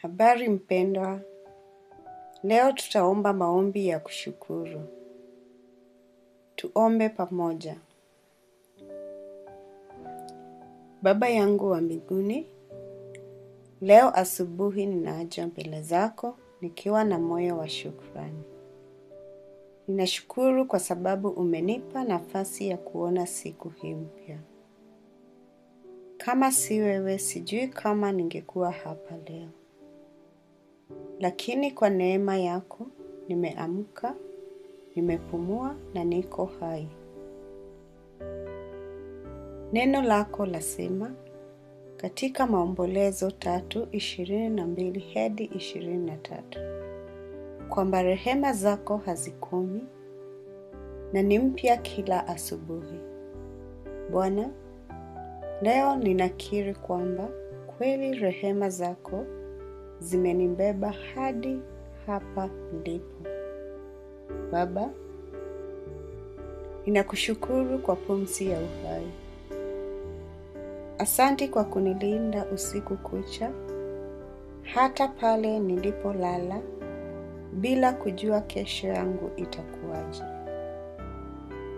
Habari mpendwa, leo tutaomba maombi ya kushukuru. Tuombe pamoja. Baba yangu wa mbinguni, leo asubuhi ninaja mbele zako nikiwa na moyo wa shukrani. Ninashukuru kwa sababu umenipa nafasi ya kuona siku hii mpya. Kama si wewe, sijui kama ningekuwa hapa leo. Lakini kwa neema yako, nimeamka, nimepumua na niko hai. Neno lako lasema katika Maombolezo 3:22-23 kwamba rehema zako hazikomi na ni mpya kila asubuhi. Bwana, leo ninakiri kwamba kweli rehema zako zimenibeba hadi hapa nilipo. Baba, ninakushukuru kwa pumzi ya uhai. Asante kwa kunilinda usiku kucha, hata pale nilipolala bila kujua kesho yangu itakuwaje.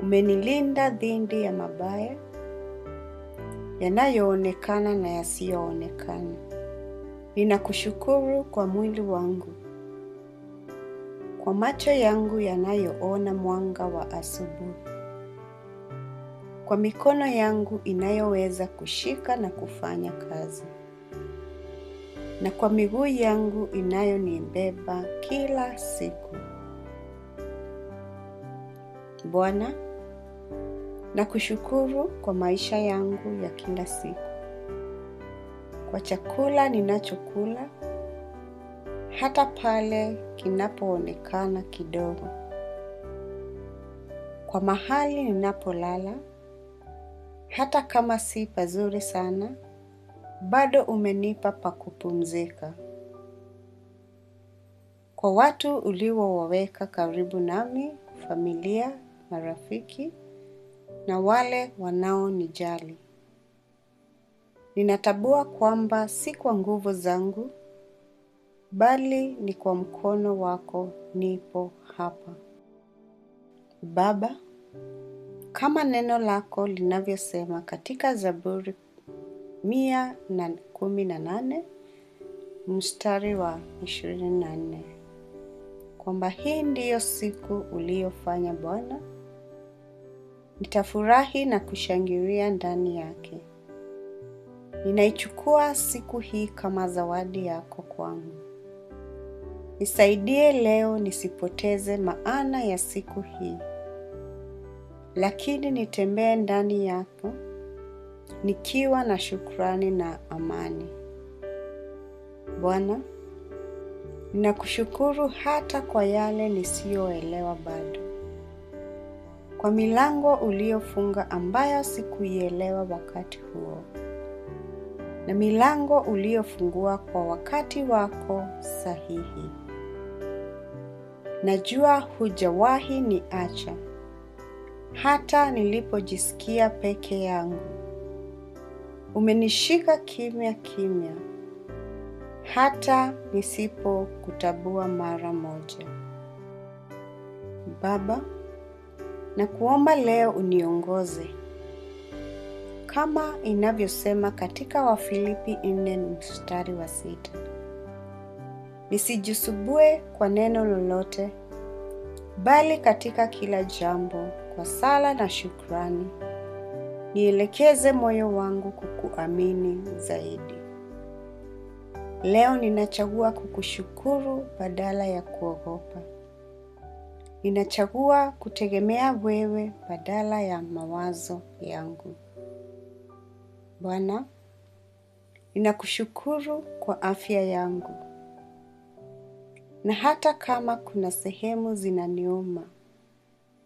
Umenilinda dhidi ya mabaya, yanayoonekana na yasiyoonekana. Ninakushukuru kwa mwili wangu, kwa macho yangu yanayoona mwanga wa asubuhi, kwa mikono yangu inayoweza kushika na kufanya kazi, na kwa miguu yangu inayonibeba kila siku. Bwana, nakushukuru kwa maisha yangu ya kila siku, kwa chakula ninachokula, hata pale kinapoonekana kidogo, kwa mahali ninapolala, hata kama si pazuri sana, bado umenipa pa kupumzika. Kwa watu uliowaweka karibu nami, familia, marafiki, na wale wanaonijali. Ninatambua kwamba si kwa nguvu zangu, bali ni kwa mkono wako nipo hapa. Baba, kama neno lako linavyosema katika Zaburi 118:24, kwamba hii ndiyo siku uliyofanya Bwana, nitafurahi na kushangilia ndani yake. Ninaichukua siku hii kama zawadi yako kwangu. Nisaidie leo nisipoteze maana ya siku hii, lakini nitembee ndani yako nikiwa na shukrani na amani. Bwana, ninakushukuru hata kwa yale nisiyoelewa bado, kwa milango uliyofunga ambayo sikuielewa wakati huo, na milango uliyofungua kwa wakati wako sahihi. Najua hujawahi niacha, hata nilipojisikia peke yangu. Umenishika kimya kimya, hata nisipokutambua mara moja. Baba, nakuomba leo uniongoze, kama inavyosema katika Wafilipi 4:6. Nisijisumbue kwa neno lolote, bali katika kila jambo, kwa sala na shukrani, nielekeze moyo wangu kukuamini zaidi. Leo ninachagua kukushukuru badala ya kuogopa. Ninachagua kutegemea wewe badala ya mawazo yangu. Bwana, ninakushukuru kwa afya yangu. Na hata kama kuna sehemu zinaniuma,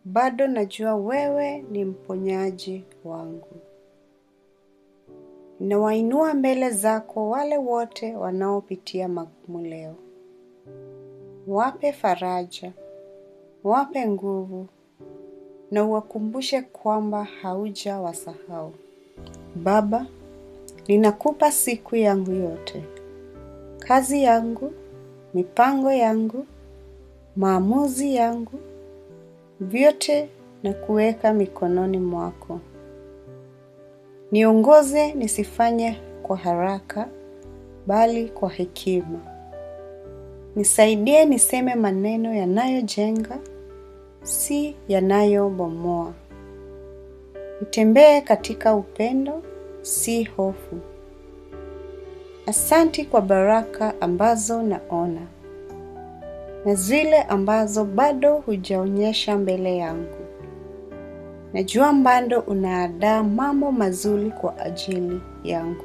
bado najua wewe ni mponyaji wangu. Ninawainua mbele zako wale wote wanaopitia magumu leo. Wape faraja, wape nguvu, na uwakumbushe kwamba haujawasahau. Baba, ninakupa siku yangu yote. kazi yangu, mipango yangu, maamuzi yangu, vyote na kuweka mikononi mwako. Niongoze nisifanye kwa haraka, bali kwa hekima. Nisaidie niseme maneno yanayojenga, si yanayobomoa. Nitembee katika upendo, si hofu. Asante kwa baraka ambazo naona, na zile ambazo bado hujaonyesha mbele yangu. Najua bado unaandaa mambo mazuri kwa ajili yangu.